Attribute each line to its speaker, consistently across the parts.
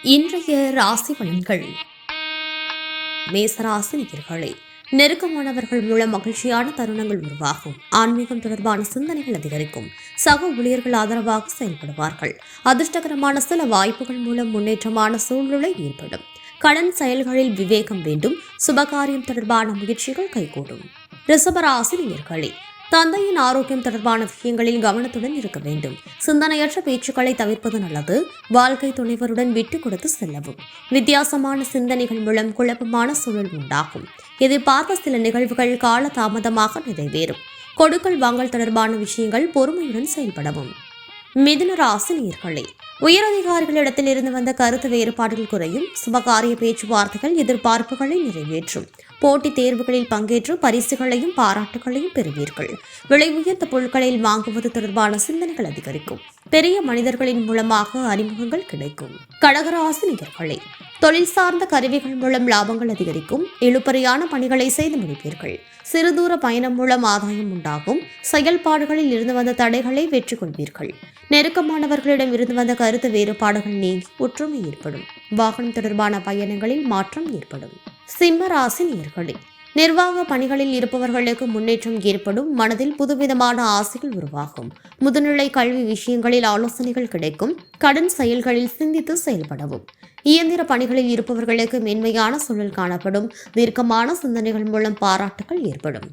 Speaker 1: இன்றைய ராசி பலன்கள். மேசராசி நேயர்களே, நெருக்கமானவர்கள் மூலம் மகிழ்ச்சியான தருணங்கள் உருவாகும். ஆன்மீகம் தொடர்பான சிந்தனைகள் அதிகரிக்கும். சக ஊழியர்கள் ஆதரவாக செயல்படுவார்கள். அதிர்ஷ்டகரமான சில வாய்ப்புகள் மூலம் முன்னேற்றமான சூழ்நிலை ஏற்படும். கடன் செயல்களில் விவேகம் வேண்டும். சுபகாரியம் தொடர்பான முயற்சிகள் கைகூடும். ரிஷபராசி நேயர்களே, தந்தையின் ஆரோக்கியம் தொடர்பான விஷயங்களில் கவனத்துடன் இருக்க வேண்டும். சிந்தனையற்ற பேச்சுக்களை தவிர்ப்பது நல்லது. வாழ்க்கை துணைவருடன் விட்டுக் கொடுத்து செல்லவும். வித்தியாசமான சிந்தனைகள் மூலம் குழப்பமான சூழல் உண்டாகும். எதிர்பார்த்த சில நிகழ்வுகள் கால தாமதமாக நிறைவேறும். கொடுக்கல் வாங்கல் தொடர்பான விஷயங்கள் பொறுமையுடன் செயல்படவும். மிதுன ராசி நேயர்களே, உயரதிகாரிகளிடத்தில் இருந்து வந்த கருத்து வேறுபாடுகள் குறையும். சுபகாரிய பேச்சுவார்த்தைகள் எதிர்பார்ப்புகளை நிறைவேற்றும். போட்டித் தேர்வுகளில் பங்கேற்று பரிசுகளையும் பாராட்டுகளையும் பெறுவீர்கள். விலை உயர்ந்த பொருட்களில் வாங்குவது தொடர்பான சிந்தனைகள் அதிகரிக்கும். பெரிய மனிதர்களின் மூலமாக அறிமுகங்கள் கிடைக்கும். கடகராசி நேயர்களே, தொழில் சார்ந்த கருவிகள் மூலம் லாபங்கள் அதிகரிக்கும். இழுபறியான பணிகளை செய்து முடிப்பீர்கள். சிறுதூர பயணம் மூலம் ஆதாயம் உண்டாகும். செயல்பாடுகளில் இருந்து வந்த தடைகளை வெற்றி கொள்வீர்கள். நெருக்கமானவர்களிடம் இருந்து வந்த கருத்து வேறுபாடுகள் நீங்கி ஒற்றுமை ஏற்படும். வாகனம் தொடர்பான பயணங்களில் மாற்றம் ஏற்படும். சிம்ம ராசி நேயர்களே, நிர்வாக பணிகளில் இருப்பவர்களுக்கு முன்னேற்றம் ஏற்படும். மனதில் புதுவிதமான ஆசைகள் உருவாகும். முதுநிலை கல்வி விஷயங்களில் ஆலோசனைகள் கிடைக்கும். கடன் செயல்களில் சிந்தித்து செயல்படவும். இயந்திர பணிகளில் இருப்பவர்களுக்கு மென்மையான சூழல் காணப்படும். தீர்க்கமான சிந்தனைகள் மூலம் பாராட்டுகள் ஏற்படும்.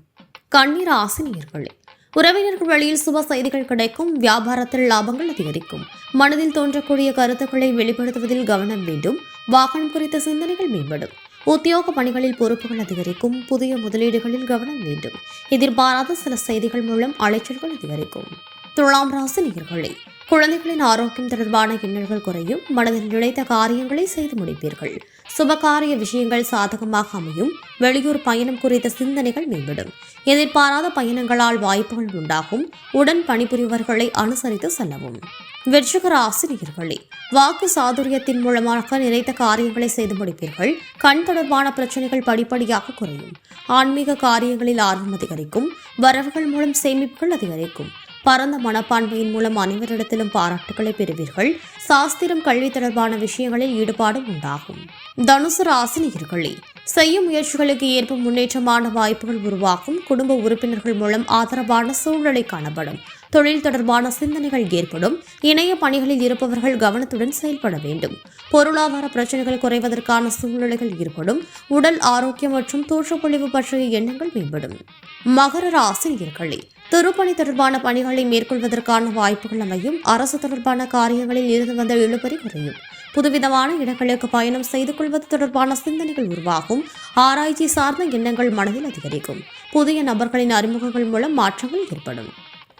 Speaker 1: கன்னி ராசி நேயர்களே, உறவினர்கள் வழியில் சுப செய்திகள் கிடைக்கும். வியாபாரத்தில் லாபங்கள் அதிகரிக்கும். மனதில் தோன்றக்கூடிய கருத்துக்களை வெளிப்படுத்துவதில் கவனம் வேண்டும். வாகனம் குறித்த சிந்தனைகள் மேம்படும். உத்தியோக பணிகளில் பொறுப்புகள் அதிகரிக்கும். புதிய முதலீடுகளில் கவனம் வேண்டும். எதிர்பாராத சில செய்திகள் மூலம் அலைச்சல்கள் அதிகரிக்கும். துலாம் ராசி நேயர்களே, குழந்தைகளின் ஆரோக்கியம் தொடர்பான எண்ணங்கள் குறையும். மனதில் நினைத்த காரியங்களை செய்து முடிப்பீர்கள். சுபகாரிய விஷயங்கள் சாதகமாக அமையும். வெளியூர் பயணம் குறித்த சிந்தனைகள் மேம்படும். எதிர்பாராத பயணங்களால் வாய்ப்புகள் உண்டாகும். உடன் பணிபுரிவர்களை அனுசரித்து செல்லவும். விருச்சிக ராசி நேயர்களே, வாக்கு சாதுரியத்தின் மூலமாக நினைத்த காரியங்களை செய்து முடிப்பீர்கள். கண் தொடர்பான பிரச்சனைகள் படிப்படியாக குறையும். ஆன்மீக காரியங்களில் ஆர்வம் அதிகரிக்கும். வரவுகள் மூலம் சேமிப்புகள் அதிகரிக்கும். பரந்த மனப்பான்மையின் மூலம் அனைவரிடத்திலும் பாராட்டுகளை பெறுவீர்கள். சாஸ்திரம் கல்வி தொடர்பான விஷயங்களில் ஈடுபாடு உண்டாகும். தனுசு ராசி நேயர்களே, செய்யும் முயற்சிகளுக்கு ஏற்ப முன்னேற்றமான வாய்ப்புகள் உருவாகும். குடும்ப உறுப்பினர்கள் மூலம் ஆதரவான சூழ்நிலை காணப்படும். தொழில் தொடர்பான சிந்தனைகள் ஏற்படும். இணைய பணிகளில் இருப்பவர்கள் கவனத்துடன் செயல்பட வேண்டும். பொருளாதார பிரச்சனைகள் குறைவதற்கான சூழ்நிலைகள் ஏற்படும். உடல் ஆரோக்கியம் மற்றும் தோற்றப்பொழிவு பற்றிய எண்ணங்கள் மேம்படும். மகர ராசி நேயர்களே, திருப்பணி தொடர்பான பணிகளை மேற்கொள்வதற்கான வாய்ப்புகள் அமையும். அரசு தொடர்பான காரியங்களில் இருந்து வந்த இழுபறி குறையும். புதுவிதமான இடங்களுக்கு பயணம் செய்து கொள்வது தொடர்பான சிந்தனைகள் உருவாகும். ஆராய்ச்சி சார்ந்த எண்ணங்கள் மனதில் அதிகரிக்கும். புதிய நபர்களின் அறிமுகங்கள் மூலம் மாற்றங்கள் ஏற்படும்.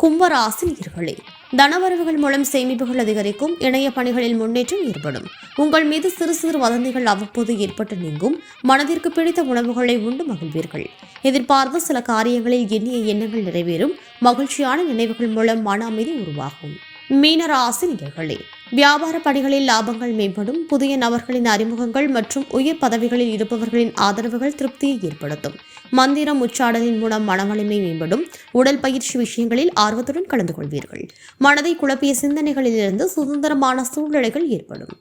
Speaker 1: கும்பராசி நேயர்களே, தனவரவுகள் மூலம் சேமிப்புகள் அதிகரிக்கும். இணைய பணிகளில் முன்னேற்றம் ஏற்படும். உங்கள் மீது சிறு சிறு வதந்திகள் அவ்வப்போது ஏற்பட்டு நீங்கும். மனதிற்கு பிடித்த உணவுகளை உண்டு மகிழ்வீர்கள். எதிர்பார்த்த சில காரியங்களில் எண்ணிய எண்ணங்கள் நிறைவேறும். மகிழ்ச்சியான நினைவுகள் மூலம் மன அமைதி உருவாகும். மீனராசி நேயர்களே, வியாபார பணிகளில் லாபங்கள் மேம்படும். புதிய நபர்களின் அறிமுகங்கள் மற்றும் உயர் பதவிகளில் இருப்பவர்களின் ஆதரவுகள் திருப்தியை ஏற்படுத்தும். மந்திரம் உச்சாடலின் மூலம் மனவலிமை மேம்படும். உடல் பயிற்சி விஷயங்களில் ஆர்வத்துடன் கலந்து கொள்வீர்கள். மனதை குழப்பிய சிந்தனைகளிலிருந்து சுதந்திரமான சூழ்நிலைகள் ஏற்படும்.